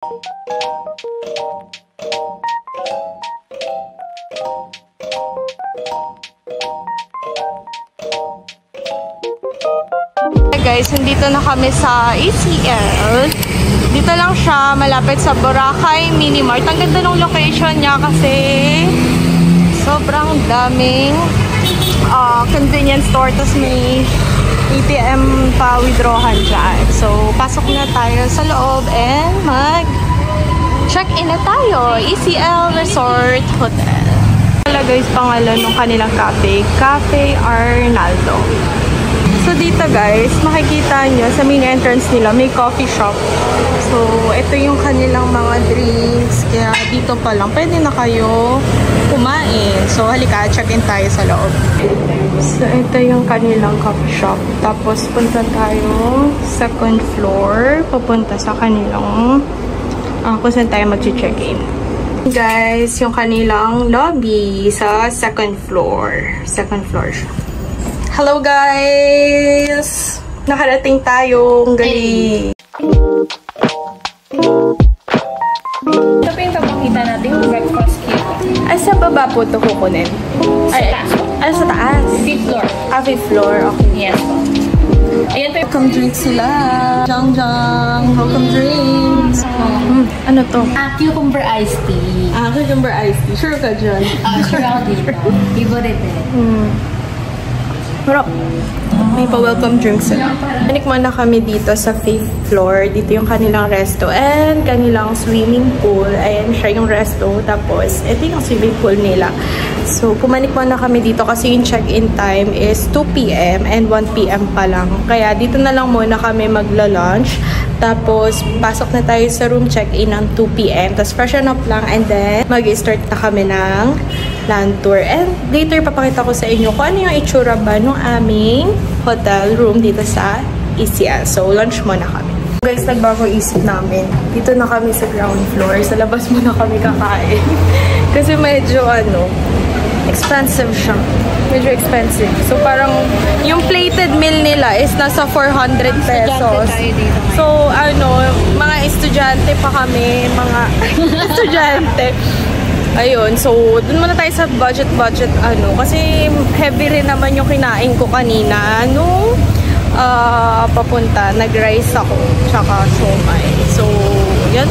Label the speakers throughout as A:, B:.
A: Hey guys, nandito na kami sa ACL. Dito lang siya, malapit sa Boracay Mini Mart. Ang ganda ng location niya kasi sobrang daming convenience store. Tapos may ATM pa withdrawal dyan. So, pasok na tayo sa loob and mag-check-in na tayo. ACL Resort Hotel. Wala guys, pangalan ng kanilang cafe. Cafe Arnaldo. So, dito guys, makikita nyo sa main entrance nila, may coffee shop. So, ito yung kanilang mga drinks. Kaya dito pa lang, pwede na kayo kumain. So, halika, check-in tayo sa loob. So, ito yung kanilang coffee shop. Tapos, punta tayo second floor. Papunta sa kanilang kung saan tayo mag-check-in. Guys, yung kanilang lobby sa second floor. Second floor siya. Hello guys! Nakarating tayong galing.
B: Ito po yung papakita natin yung breakfast kit.
A: Ay, sa baba po ito kukunin?
B: Sa taas po.
A: Ay, sa taas?
B: 5th floor.
A: 5th floor, okay.
B: Yes po. Ayan po yung
A: Welcome drinks sila. Jang. Welcome drinks. Ano to?
B: cucumber iced tea.
A: Cucumber iced tea. Sure ka dyan?
B: Sure ako dito. Favorite eh.
A: Harap. May pa-welcome drinks sila. Nanikman na kami dito sa 5th floor. Dito yung kanilang resto and kanilang swimming pool. Ayan siya yung resto. Tapos, ito yung swimming pool nila. So, pumanikman na kami dito kasi yung check-in time is 2 p.m. and 1 p.m. pa lang. Kaya dito na lang muna kami magla-lunch. Tapos, pasok na tayo sa room check-in ng 2 p.m. Tapos, freshen up lang and then mag-start na kami ng land tour. And later, papakita ko sa inyo kung ano yung itsura ba ng aming hotel room dito sa ACL. So, lunch muna kami. Guys, nagbago isip namin. Dito na kami sa ground floor. Sa labas muna kami kakain. Kasi medyo expensive siya. Medyo expensive. So, parang yung plated meal nila is nasa 400 pesos. So, mga estudyante pa kami. Mga estudyante. Ayun. So, dun muna tayo sa budget. Kasi heavy rin naman yung kinain ko kanina. Papunta. Nag-rice ako. Tsaka somay. So, yun.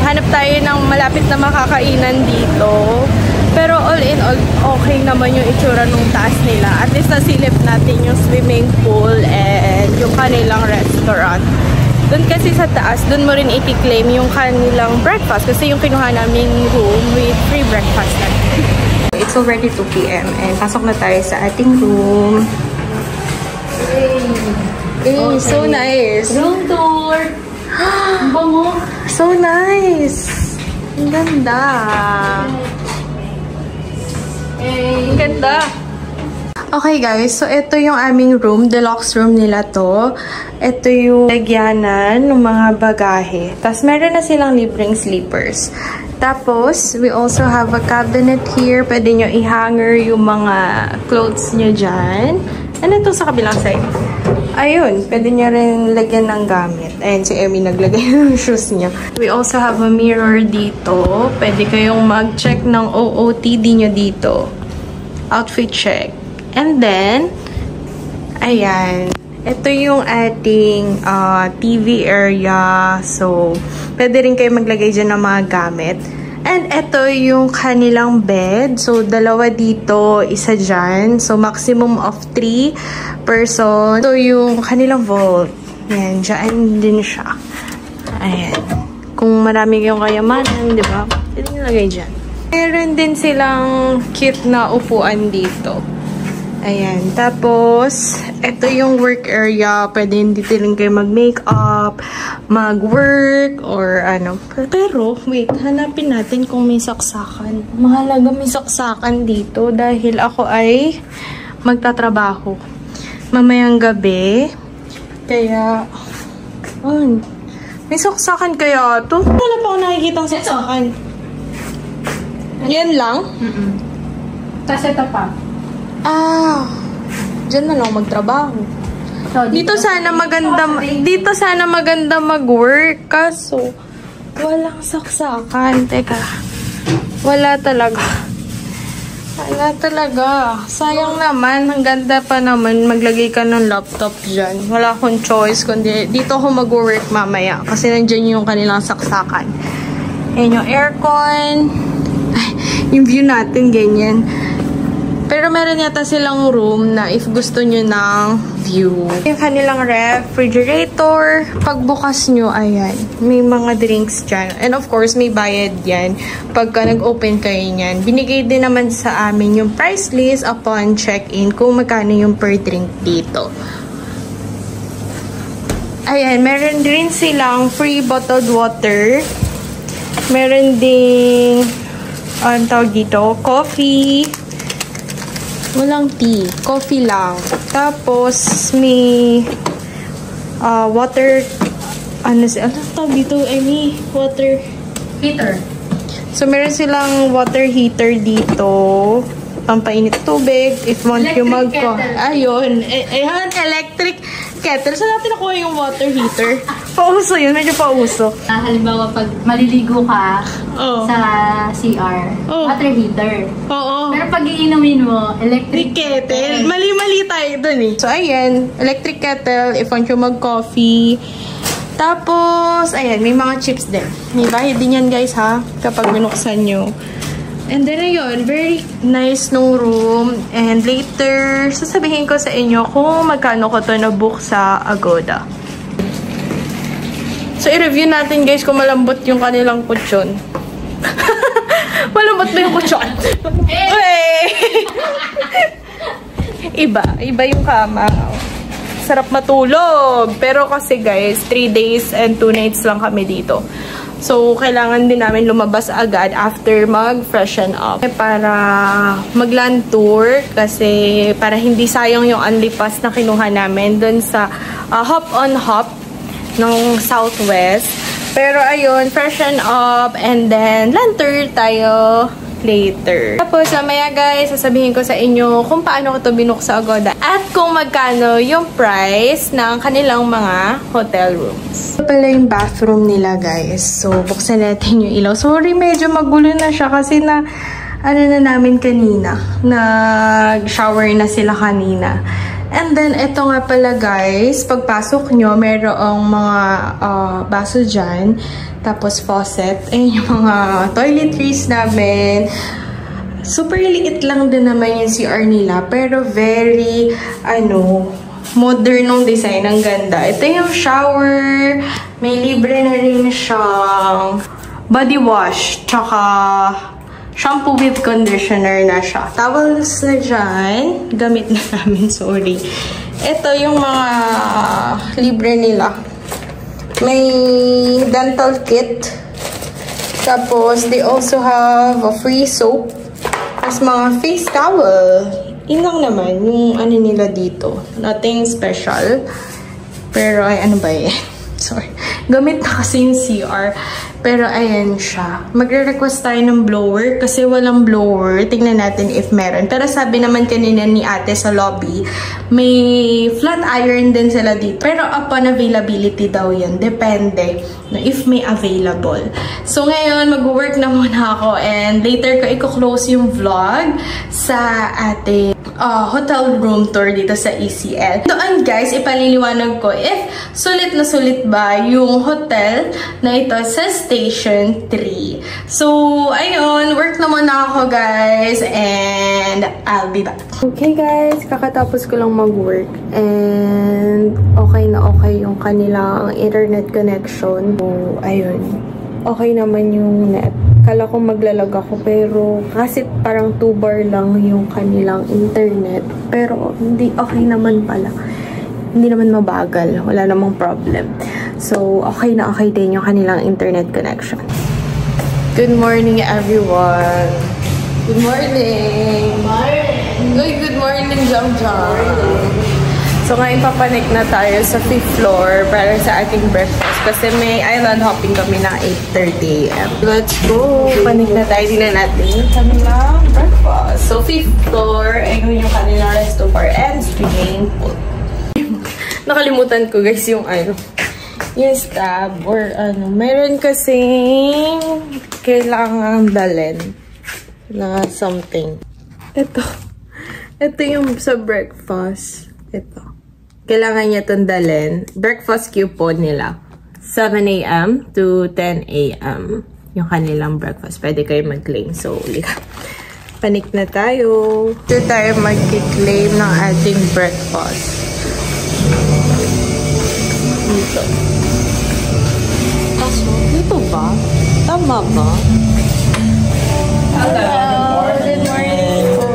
A: Hanap tayo ng malapit na makakainan dito. Pero all in all, okay naman yung itsura nung taas nila. At least nasilip natin yung swimming pool and yung kanilang restaurant. Doon kasi sa taas, doon mo rin i-claim yung kanilang breakfast. Kasi yung kinuha naming room with free breakfast natin. It's already 2 p.m. and pasok na tayo sa ating room. Hey, so nice.
B: room tour. Bango.
A: So nice. Ang ganda. Ang ganda. Okay guys, so ito yung aming room. Deluxe room nila to. Ito yung lagyanan ng mga bagahe. Tapos meron na silang libreng sleepers. Tapos, we also have a cabinet here. Pwede nyo i-hanger yung mga clothes nyo dyan. Ano ito sa kabilang side? Ayun, pwede nyo rin lagyan ng gamit. Ayan, si Emmy naglagay ng shoes niya. We also have a mirror dito. Pwede kayong mag-check ng OOTD nyo dito. Outfit check. And then, ayan. Ito yung ating TV area. So, pwede rin kayo maglagay dyan ng mga gamit. And ito yung kanilang bed. So, dalawa dito, isa dyan. So, maximum of 3 person. So, yung kanilang vault. Ayan, dyan din siya. Ayan. Kung marami kayong kayamanan, di ba? Pwede nyo lagay dyan. Meron din silang cute na upuan dito. Ayan. Tapos, ito yung work area. Pwede dito rin kayo mag-makeup, mag-work, or ano. Pero, wait. Hanapin natin kung may saksakan. Mahalaga may saksakan dito dahil ako ay magtatrabaho mamayang gabi. Kaya, may saksakan kaya to? Wala pa ako nakikita saksakan. Yan lang?
B: Kasi ito pa.
A: Diyan na lang magtrabaho.
B: So,
A: Dito sana maganda mag-work. Kaso, Walang saksakan. Teka. Wala talaga. Wala talaga. Sayang naman. Ang ganda pa naman. Maglagay ka ng laptop dyan. Wala akong choice. Kundi dito ako mag-work mamaya. Kasi nandyan yung kanilang saksakan. Ayan yung aircon. Ay, yung view natin, ganyan. Pero meron yata silang room na if gusto nyo ng view. Yung kanilang refrigerator. Pagbukas nyo, ayan. May mga drinks dyan. And of course, may bayad yan. Pagka nag-open kayo nyan. Binigay din naman sa amin yung price list upon check-in kung magkano yung per drink dito. Ayan, meron din silang free bottled water. Meron ding, ang tawag dito, coffee. Walang tea. Coffee lang. Tapos, may water, ano tawag dito? Water heater. So, meron silang water heater dito. Pampainit tubig. If want you ayun. Ayan, electric kettle. So, natin nakuha yung water heater. Pauso yun. Medyo pauso.
B: Halimbawa, pag maliligo ka sa CR, water heater.
A: Oo.
B: Pero pag iinumin mo, electric kettle.
A: Mali-mali tayo dun eh. So, ayan. Electric kettle. If want you mag-coffee. Tapos, ayan. May mga chips din. May bahid din yan, guys, ha? Kapag binuksan nyo. And then, ayun. Very nice nung room. And later, sasabihin ko sa inyo kung magkano ko to na-book sa Agoda. So, i-review natin, guys, kung malambot yung kanilang kutsyon. Malambot ba yung kutsyon? Iba. Iba yung kama. Sarap matulog. Pero kasi, guys, 3 days and 2 nights lang kami dito. So, kailangan din namin lumabas agad after mag-freshen up. Para mag-land tour. Kasi, para hindi sayang yung only pass na kinuha namin dun sa hop-on-hop ng Southwest. Pero ayun, freshen up and then land tour tayo later. Tapos mamaya guys, sasabihin ko sa inyo kung paano ko to binook sa Agoda at kung magkano yung price ng kanilang mga hotel rooms. Ito pala yung bathroom nila guys. So, buksan natin yung ilaw. Sorry, medyo magulo na siya kasi na ano na namin kanina. Nag-shower na sila kanina. And then, ito nga pala guys, pagpasok nyo, merong mga baso dyan. Tapos, faucet. Ayun yung mga toiletries namin. Super liit lang din naman yung CR nila. Pero very, modern ng design. Ang ganda. Ito yung shower. May libre na rin siyang body wash. Tsaka shampoo with conditioner na siya. Towels na dyan. Gamit na namin, sorry. Ito yung mga libre nila. May dental kit. Tapos, they also have a free soap. Tapos, mga face towel. Yun lang naman yung ano nila dito. Nothing special. Pero, ay, ano ba eh? Sorry. Gamit na kasi yung CR. Pero, ayan siya. Magre-request tayo ng blower kasi walang blower. Tingnan natin if meron. Pero sabi naman kanina ni ate sa lobby, may flat iron din sila dito. Pero upon availability daw yun. Depende if may available. So, ngayon, mag-work na muna ako and later ko i-close yung vlog sa ate hotel room tour dito sa ECL. Doon guys, ipaliliwanag ko if sulit na sulit ba yung hotel na ito sa Station 3. So, ayun, work na muna ako guys and I'll be back. Okay guys, kakatapos ko lang mag-work and okay na okay yung kanilang internet connection. So, ayun. Okay naman yung net. Kala ko maglalag ako pero kasi parang 2 bar lang yung kanilang internet. Pero hindi okay naman pala. Hindi naman mabagal. Wala namang problem. So, okay na okay din yung kanilang internet connection. Good morning everyone. Good morning. Good morning, Jam Jam. So, ngayon papanik na tayo sa 5th floor para sa ating breakfast. Kasi may island hopping kami na 8:30 AM. Let's go! Panik na tayo. Tingnan natin yung kanilang breakfast. So, 5th floor. Ayun yung kanilang resto bar and swimming pool. Nakalimutan ko guys yung yung stab or ano. Meron kasing kailangan dalhin na something. Ito. Ito yung sa breakfast. Ito. Kailangan niya itong dalhin. Breakfast coupon nila. 7 a.m. to 10 a.m. yung kanilang breakfast. Pwede kayo mag-claim. So, panik na tayo. Ito tayo mag-claim ng ating breakfast. Dito. Kaso, dito ba? Tama ba? Hello. Good morning po.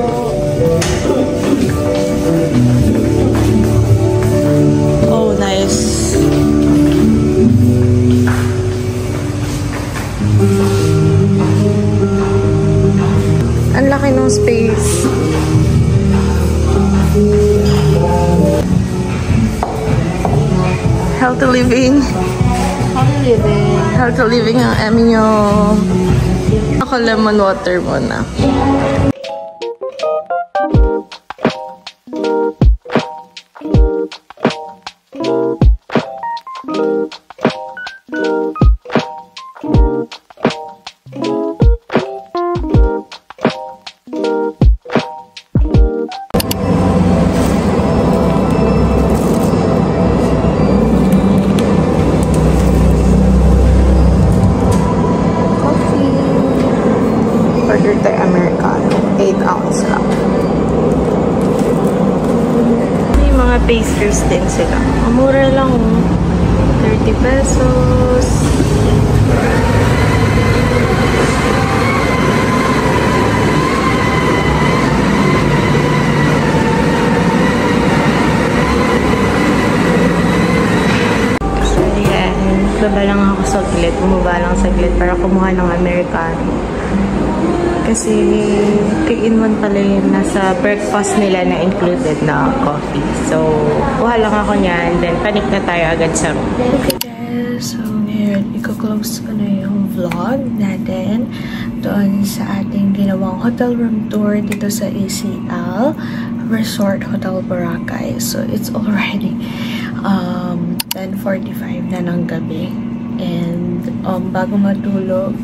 A: Oh, nice. Ang laki ng space. Healthy living.
B: Healthy living.
A: Healthy living ang amin nyo. Ako lemon water muna. Order tayo Americano. 8 ounce lang. May mga pastries din sila. Mura lang. 30 pesos. So, yan. Baba lang ako saglit. Bumaba lang saglit para kumuha ng Americano. Kasi, kay-in-one pala yun, nasa breakfast nila na included na coffee. So, kuha lang ako niyan. Then, panik na tayo agad sa room. Okay guys, so ngayon, i-close ko na yung vlog natin doon sa ating ginawang hotel room tour dito sa ACL Resort Hotel Boracay. So, it's already 10:45 na ng gabi. And, bago matulog,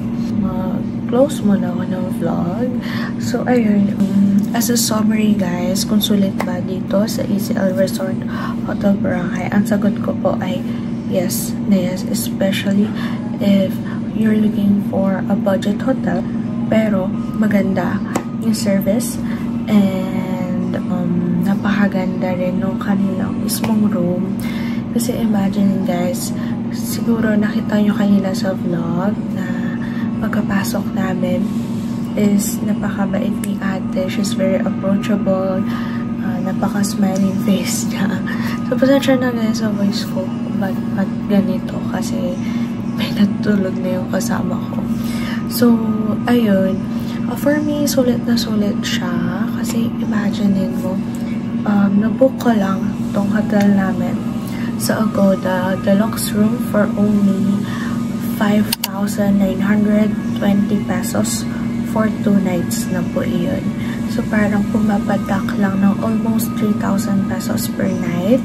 A: close muna ako ng vlog. So, ayun. As a summary, guys, kung sulit ba dito sa ACL Resort Hotel Boracay, ang sagot ko po ay yes na yes. Especially if you're looking for a budget hotel, pero maganda yung service and napakaganda rin ng kanilang mismong room. Kasi imagine, guys, siguro nakita nyo kanina sa vlog na pagkapasok namin is napakabait ni ate. She's very approachable. Napaka-smiling face niya. So, pasensya na guys sa voice ko. Ba't ganito? Kasi may natulog na yung kasama ko. So, ayun. For me, sulit na sulit siya. Kasi imagine mo, nabook ko lang tong hotel namin sa Agoda Deluxe Room for only 5,920 pesos for 2 nights na po iyon. So, parang pumapatak lang ng almost 3,000 pesos per night.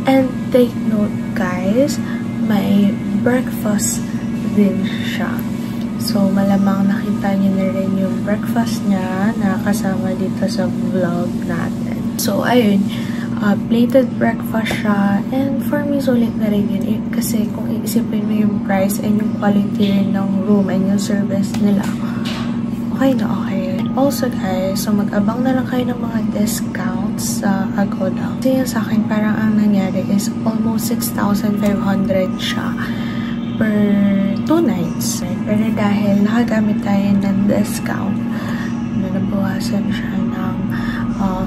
A: And take note, guys, may breakfast din siya. So, malamang nakita niyo na rin yung breakfast niya na kasama dito sa vlog natin. So, ayun. Plated breakfast siya. And for me, sulit na rin yun. Kasi kung iisipin mo yung price and yung quality rin ng room and yung service nila, okay na okay. Also guys, so mag-abang na lang kayo ng mga discounts sa Agoda. Kasi yung sa akin, parang ang nangyari is almost 6,500 siya per 2 nights. Pero dahil nakagamit tayo ng discount, nabawasan siya ng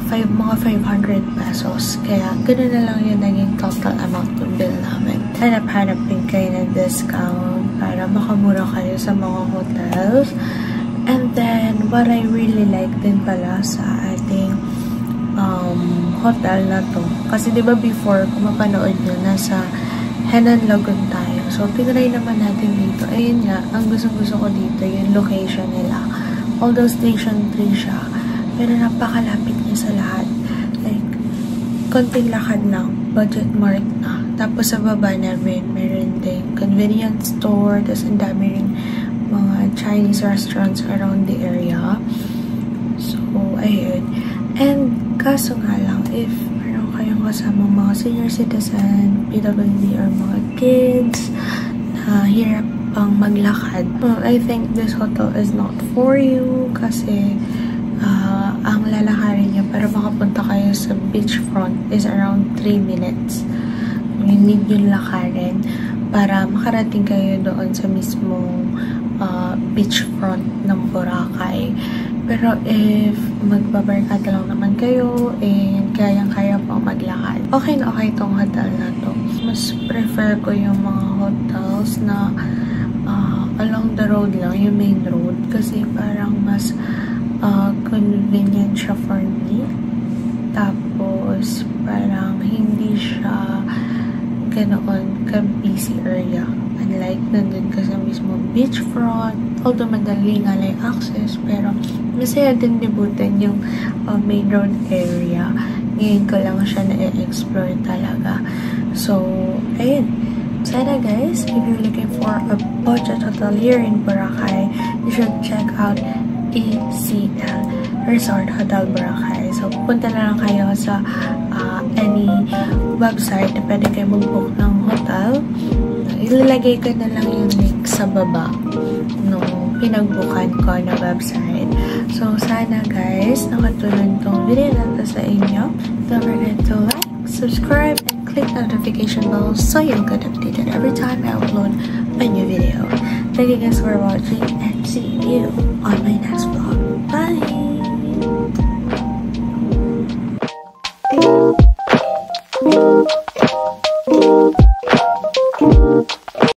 A: mga 500 pesos. Kaya, ganoon na lang yung naging total amount ng bill namin. Hanap-hanap din kayo ng discount para makamura kayo sa mga hotels. And then, what I really like din pala sa ating hotel na to. Kasi diba before, kung mapanood nyo, nasa Henan Lagoon tayo. So, tinry naman natin dito. Ayun nga, ang gusto-gusto ko dito, yung location nila. Although Station 3 siya, pero napakalapit niya sa lahat. Like, konting lakad lang, budget mart na. Tapos sa baba namin, meron din convenience store. Tapos ang dami rin mga Chinese restaurants around the area. So, ayun. And kaso nga lang, if meron kayong kasama mga senior citizen, PWD, or mga kids na hirap pang maglakad, well, I think this hotel is not for you kasi ang lalakarin niya para makapunta kayo sa beachfront is around 3 minutes. You need yung lakarin para makarating kayo doon sa mismong beachfront ng Boracay. Pero if magbabarkada lang naman kayo and kayang-kaya pang maglakad, okay na okay itong hotel na to. Mas prefer ko yung mga hotels na along the road lang, yung main road, kasi parang mas convenient siya for me. Tapos parang hindi siya ganoon ka-busy area. Unlike nandun ka sa mismo beachfront, although madali nga lang access, pero masaya din libutan yung main road area. Ngayon ko lang siya na-explore talaga. So, ayun. Sana guys, if you're looking for a budget hotel here in Boracay, you should check out ECL Resort Hotel Boracay. So, punta na lang kayo sa any website na pwede kayo mag-book ng hotel. Ilalagay ko na lang yung link sa baba nung pinagbukan ko na website. So, sana guys, nakatulong tong video natin sa inyo. Don't forget to like, subscribe, and click notification bell so you'll get updated every time I upload a new video. Thank you guys for watching and see you on my next vlog. Bye!